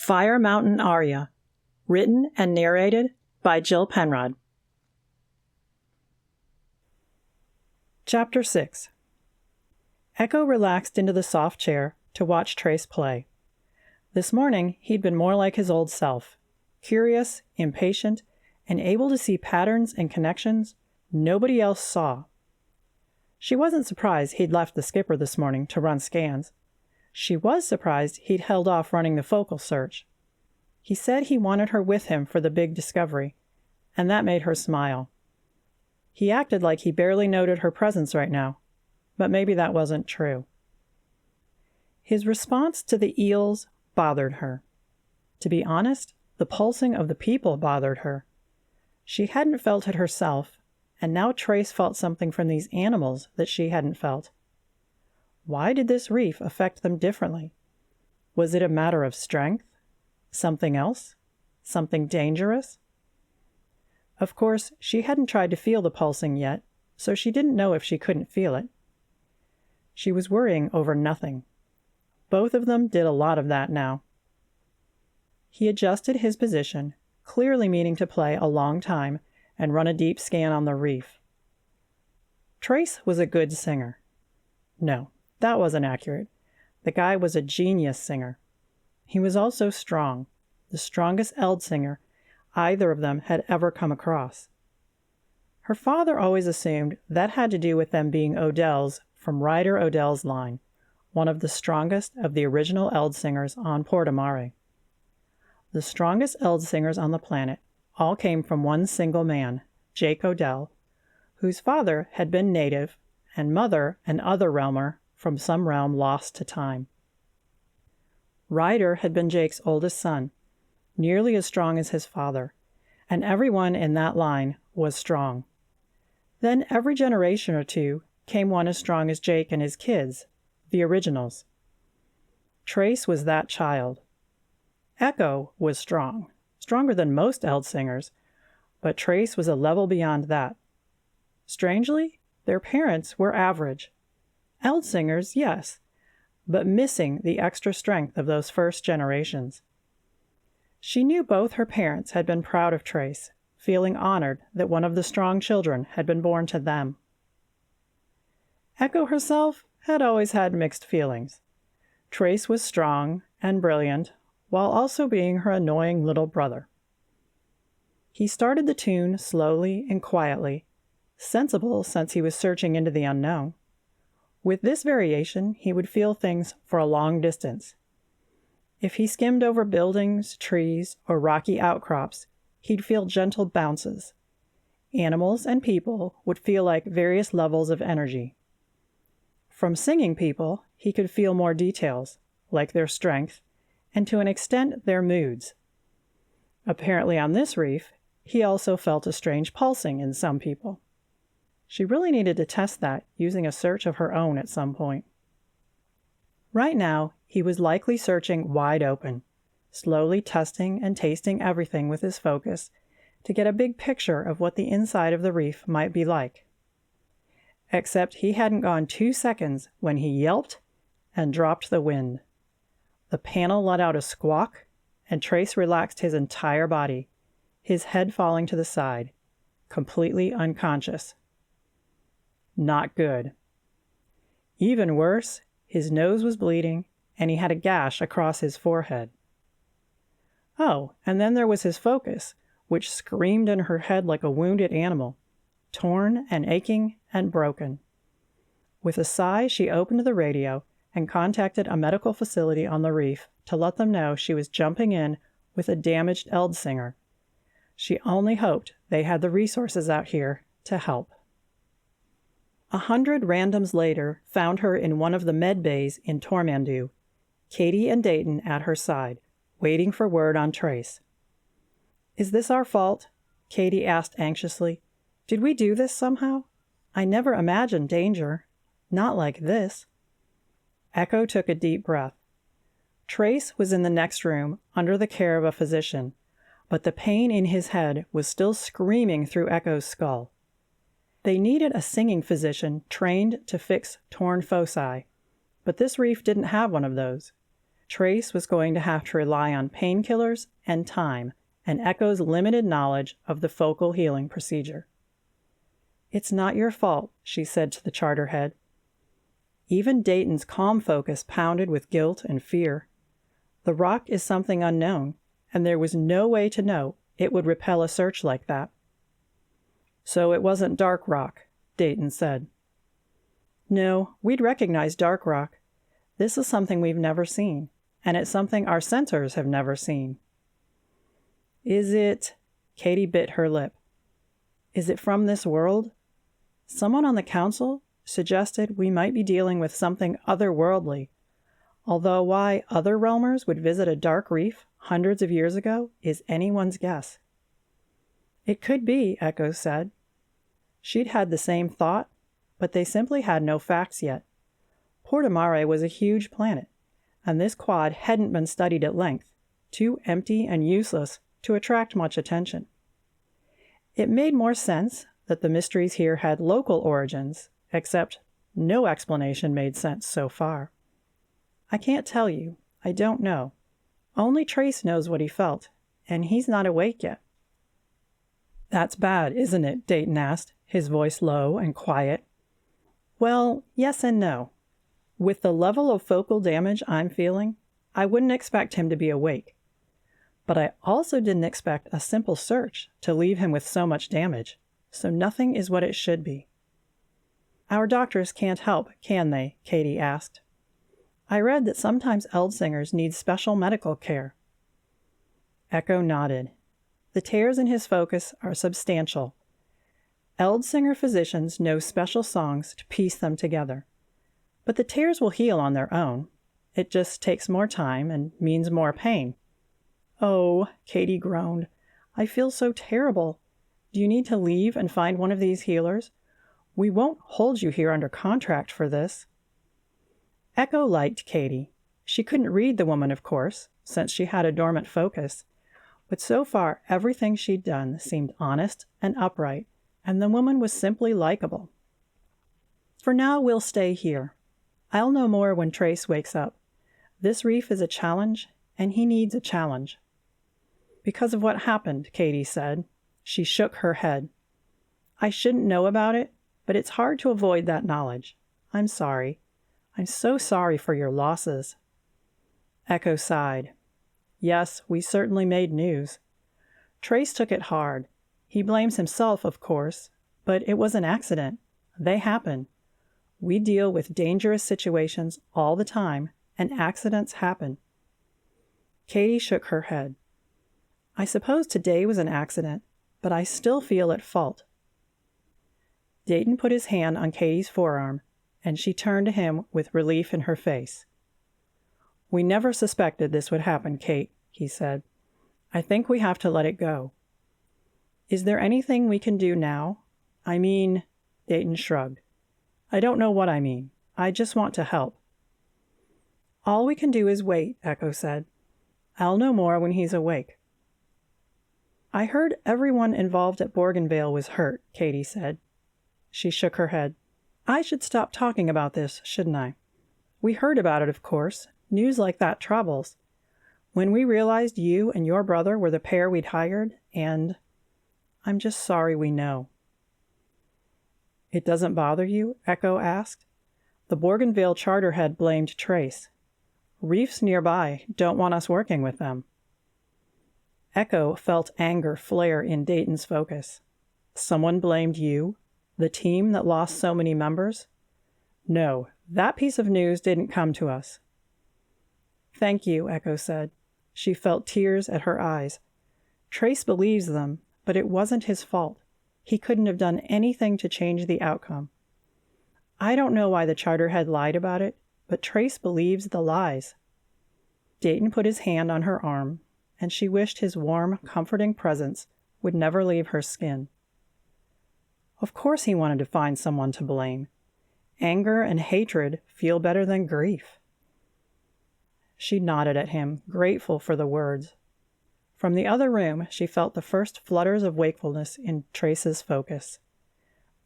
Fire Mountain Aria, written and narrated by Jill Penrod. Chapter 6. Echo relaxed into the soft chair to watch Trace play. This morning, he'd been more like his old self, curious, impatient, and able to see patterns and connections nobody else saw. She wasn't surprised he'd left the skipper this morning to run scans. She was surprised he'd held off running the focal search. He said he wanted her with him for the big discovery, and that made her smile. He acted like he barely noted her presence right now, but maybe that wasn't true. His response to the eels bothered her. To be honest, the pulsing of the people bothered her. She hadn't felt it herself, and now Trace felt something from these animals that she hadn't felt. Why did this reef affect them differently? Was it a matter of strength? Something else? Something dangerous? Of course, she hadn't tried to feel the pulsing yet, so she didn't know if she couldn't feel it. She was worrying over nothing. Both of them did a lot of that now. He adjusted his position, clearly meaning to play a long time and run a deep scan on the reef. Trace was a good singer. No, that wasn't accurate. The guy was a genius singer. He was also strong, the strongest eldsinger either of them had ever come across. Her father always assumed that had to do with them being Odells from Ryder Odell's line, one of the strongest of the original eldsingers on Portomare. The strongest eldsingers on the planet all came from one single man, Jake Odell, whose father had been native and mother an other realmer from some realm lost to time. Ryder had been Jake's oldest son, nearly as strong as his father, and everyone in that line was strong. Then every generation or two came one as strong as Jake and his kids, the originals. Trace was that child. Echo was strong, stronger than most eldsingers, but Trace was a level beyond that. Strangely, their parents were average. Eldsingers, yes, but missing the extra strength of those first generations. She knew both her parents had been proud of Trace, feeling honored that one of the strong children had been born to them. Echo herself had always had mixed feelings. Trace was strong and brilliant, while also being her annoying little brother. He started the tune slowly and quietly, sensible since he was searching into the unknown. With this variation, he would feel things for a long distance. If he skimmed over buildings, trees, or rocky outcrops, he'd feel gentle bounces. Animals and people would feel like various levels of energy. From singing people, he could feel more details, like their strength, and to an extent their moods. Apparently on this reef, he also felt a strange pulsing in some people. She really needed to test that using a search of her own at some point. Right now, he was likely searching wide open, slowly testing and tasting everything with his focus to get a big picture of what the inside of the reef might be like. Except he hadn't gone 2 seconds when he yelped and dropped the wind. The panel let out a squawk, and Trace relaxed his entire body, his head falling to the side, completely unconscious. Not good. Even worse, his nose was bleeding, and he had a gash across his forehead. Oh, and then there was his focus, which screamed in her head like a wounded animal, torn and aching and broken. With a sigh, she opened the radio and contacted a medical facility on the reef to let them know she was jumping in with a damaged eldsinger. She only hoped they had the resources out here to help. 100 randoms later found her in one of the med bays in Tormandu, Katie and Dayton at her side, waiting for word on Trace. "Is this our fault?" Katie asked anxiously. "Did we do this somehow? I never imagined danger. Not like this." Echo took a deep breath. Trace was in the next room, under the care of a physician, but the pain in his head was still screaming through Echo's skull. They needed a singing physician trained to fix torn foci, but this reef didn't have one of those. Trace was going to have to rely on painkillers and time and Echo's limited knowledge of the focal healing procedure. "It's not your fault," she said to the charterhead. Even Dayton's calm focus pounded with guilt and fear. The rock is something unknown, and there was no way to know it would repel a search like that. "So it wasn't dark rock," Dayton said. "No, we'd recognize dark rock. This is something we've never seen, and it's something our sensors have never seen." "Is it—" Katie bit her lip. "Is it from this world? Someone on the council suggested we might be dealing with something otherworldly, although why other realmers would visit a dark reef hundreds of years ago is anyone's guess." "It could be," Echo said. She'd had the same thought, but they simply had no facts yet. Portomare was a huge planet, and this quad hadn't been studied at length, too empty and useless to attract much attention. It made more sense that the mysteries here had local origins, except no explanation made sense so far. "I can't tell you. I don't know. Only Trace knows what he felt, and he's not awake yet." "That's bad, isn't it?" Dayton asked, his voice low and quiet. "Well, yes and no. With the level of focal damage I'm feeling, I wouldn't expect him to be awake. But I also didn't expect a simple search to leave him with so much damage, so nothing is what it should be." "Our doctors can't help, can they?" Katie asked. "I read that sometimes eldsingers need special medical care." Echo nodded. The tears in his focus are substantial. Eldsinger physicians know special songs to piece them together. But the tears will heal on their own. It just takes more time and means more pain. "Oh," Katie groaned, "I feel so terrible. Do you need to leave and find one of these healers? We won't hold you here under contract for this." Echo liked Katie. She couldn't read the woman, of course, since she had a dormant focus, but so far everything she'd done seemed honest and upright, and the woman was simply likable. "For now, we'll stay here. I'll know more when Trace wakes up. This reef is a challenge, and he needs a challenge." "Because of what happened," Katie said. She shook her head. "I shouldn't know about it, but it's hard to avoid that knowledge. I'm sorry. I'm so sorry for your losses." Echo sighed. "Yes, we certainly made news. Trace took it hard. He blames himself, of course, but it was an accident. They happen. We deal with dangerous situations all the time, and accidents happen." Katie shook her head. "I suppose today was an accident, but I still feel at fault." Dayton put his hand on Katie's forearm, and she turned to him with relief in her face. "We never suspected this would happen, Kate," he said. "I think we have to let it go." "Is there anything we can do now? I mean," Dayton shrugged. "I don't know what I mean. I just want to help." "All we can do is wait," Echo said. "I'll know more when he's awake." "I heard everyone involved at Bougainville was hurt," Katie said. She shook her head. "I should stop talking about this, shouldn't I? We heard about it, of course. News like that troubles. When we realized you and your brother were the pair we'd hired, and I'm just sorry we know." "It doesn't bother you?" Echo asked. "The Bougainville charterhead blamed Trace. Reefs nearby don't want us working with them." Echo felt anger flare in Dayton's focus. Someone blamed you? The team that lost so many members? "No, that piece of news didn't come to us." "Thank you," Echo said. She felt tears at her eyes. "Trace believes them, but it wasn't his fault. He couldn't have done anything to change the outcome. I don't know why the charterhead lied about it, but Trace believes the lies." Dayton put his hand on her arm, and she wished his warm, comforting presence would never leave her skin. Of course he wanted to find someone to blame. Anger and hatred feel better than grief. She nodded at him, grateful for the words. From the other room, she felt the first flutters of wakefulness in Trace's focus.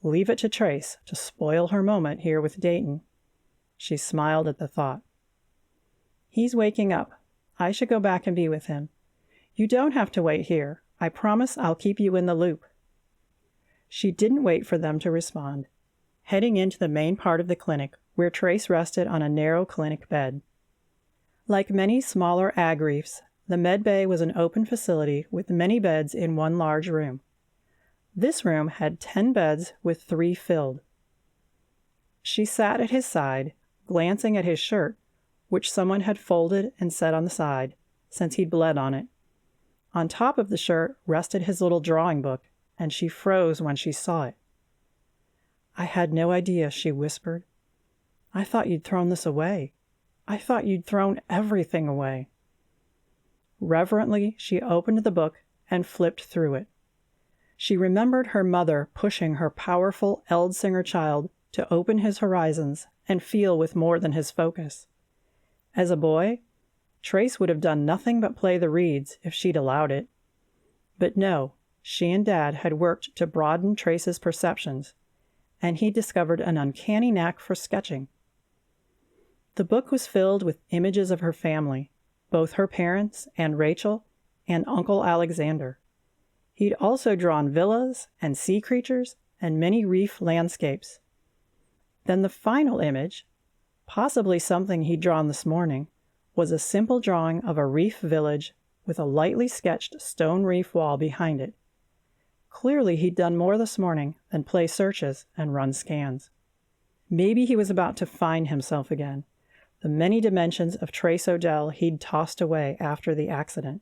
Leave it to Trace to spoil her moment here with Dayton. She smiled at the thought. He's waking up. I should go back and be with him. You don't have to wait here. I promise I'll keep you in the loop." She didn't wait for them to respond, heading into the main part of the clinic where Trace rested on a narrow clinic bed. Like many smaller ag reefs, the med bay was an open facility with many beds in one large room. This room had 10 beds with 3 filled. She sat at his side, glancing at his shirt, which someone had folded and set on the side, since he'd bled on it. On top of the shirt rested his little drawing book, and she froze when she saw it. "I had no idea," she whispered. "I thought you'd thrown this away. I thought you'd thrown everything away." Reverently, she opened the book and flipped through it. She remembered her mother pushing her powerful eldsinger child to open his horizons and feel with more than his focus. As a boy, Trace would have done nothing but play the reeds if she'd allowed it. But no, she and Dad had worked to broaden Trace's perceptions, and he discovered an uncanny knack for sketching. The book was filled with images of her family, both her parents and Rachel and Uncle Alexander. He'd also drawn villas and sea creatures and many reef landscapes. Then the final image, possibly something he'd drawn this morning, was a simple drawing of a reef village with a lightly sketched stone reef wall behind it. Clearly he'd done more this morning than play searches and run scans. Maybe he was about to find himself again, the many dimensions of Trace Odell he'd tossed away after the accident.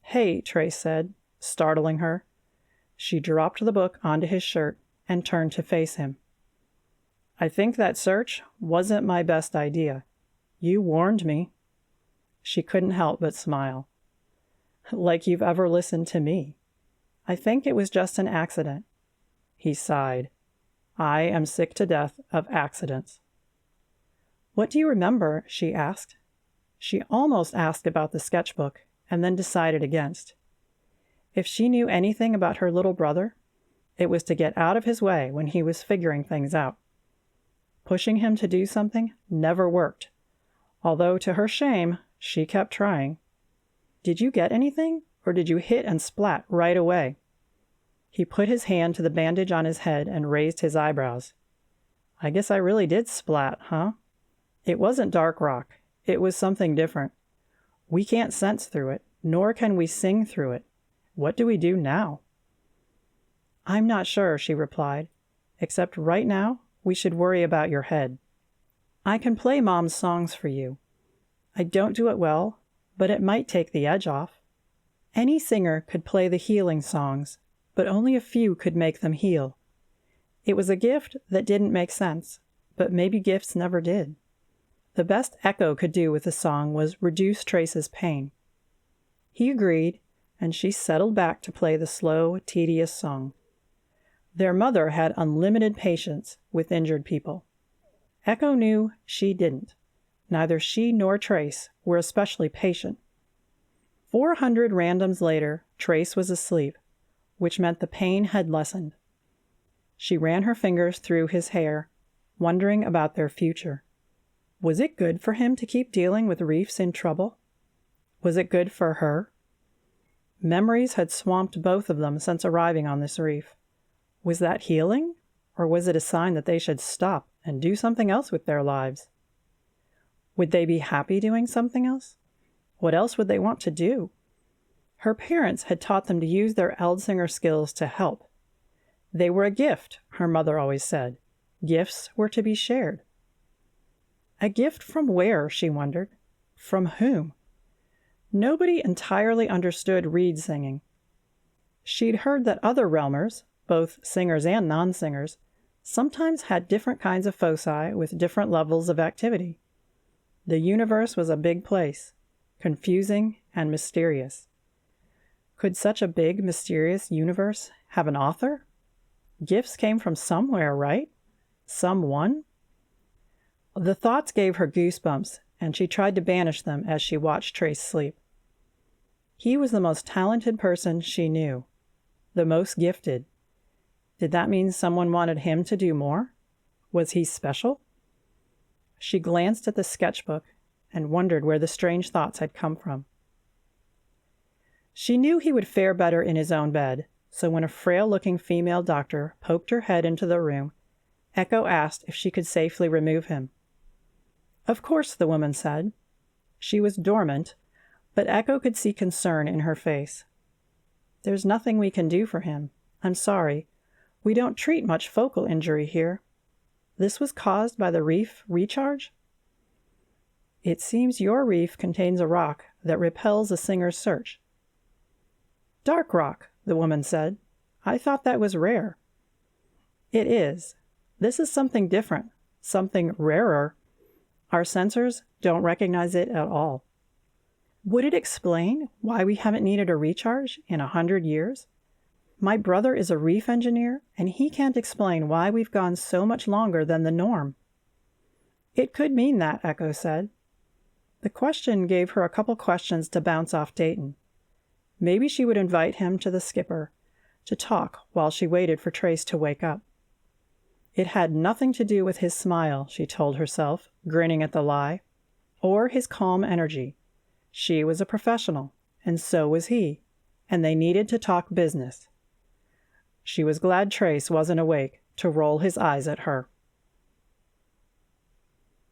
"Hey," Trace said, startling her. She dropped the book onto his shirt and turned to face him. "I think that search wasn't my best idea. You warned me." She couldn't help but smile. "Like you've ever listened to me. I think it was just an accident." He sighed. "I am sick to death of accidents." "What do you remember?" she asked. She almost asked about the sketchbook and then decided against. If she knew anything about her little brother, it was to get out of his way when he was figuring things out. Pushing him to do something never worked, although to her shame, she kept trying. "Did you get anything, or did you hit and splat right away?" He put his hand to the bandage on his head and raised his eyebrows. "I guess I really did splat, huh? It wasn't dark rock. It was something different. We can't sense through it, nor can we sing through it. What do we do now?" "I'm not sure," she replied, "except right now we should worry about your head. I can play Mom's songs for you. I don't do it well, but it might take the edge off." Any singer could play the healing songs, but only a few could make them heal. It was a gift that didn't make sense, but maybe gifts never did. The best Echo could do with the song was reduce Trace's pain. He agreed, and she settled back to play the slow, tedious song. Their mother had unlimited patience with injured people. Echo knew she didn't. Neither she nor Trace were especially patient. 400 randoms later, Trace was asleep, which meant the pain had lessened. She ran her fingers through his hair, wondering about their future. Was it good for him to keep dealing with reefs in trouble? Was it good for her? Memories had swamped both of them since arriving on this reef. Was that healing, or was it a sign that they should stop and do something else with their lives? Would they be happy doing something else? What else would they want to do? Her parents had taught them to use their eldsinger skills to help. They were a gift, her mother always said. Gifts were to be shared. A gift from where, she wondered. From whom? Nobody entirely understood reed singing. She'd heard that other realmers, both singers and non-singers, sometimes had different kinds of foci with different levels of activity. The universe was a big place, confusing and mysterious. Could such a big, mysterious universe have an author? Gifts came from somewhere, right? Someone? The thoughts gave her goosebumps, and she tried to banish them as she watched Trace sleep. He was the most talented person she knew, the most gifted. Did that mean someone wanted him to do more? Was he special? She glanced at the sketchbook, and wondered where the strange thoughts had come from. She knew he would fare better in his own bed, so when a frail-looking female doctor poked her head into the room, Echo asked if she could safely remove him. Of course, the woman said. She was dormant, but Echo could see concern in her face. There's nothing we can do for him. I'm sorry. We don't treat much focal injury here. This was caused by the reef recharge? It seems your reef contains a rock that repels a singer's search. Dark rock, the woman said. I thought that was rare. It is. This is something different, something rarer. Our sensors don't recognize it at all. Would it explain why we haven't needed a recharge in 100 years? My brother is a reef engineer, and he can't explain why we've gone so much longer than the norm. It could mean that, Echo said. The question gave her a couple questions to bounce off Dayton. Maybe she would invite him to the skipper to talk while she waited for Trace to wake up. It had nothing to do with his smile, she told herself, grinning at the lie, or his calm energy. She was a professional, and so was he, and they needed to talk business. She was glad Trace wasn't awake to roll his eyes at her.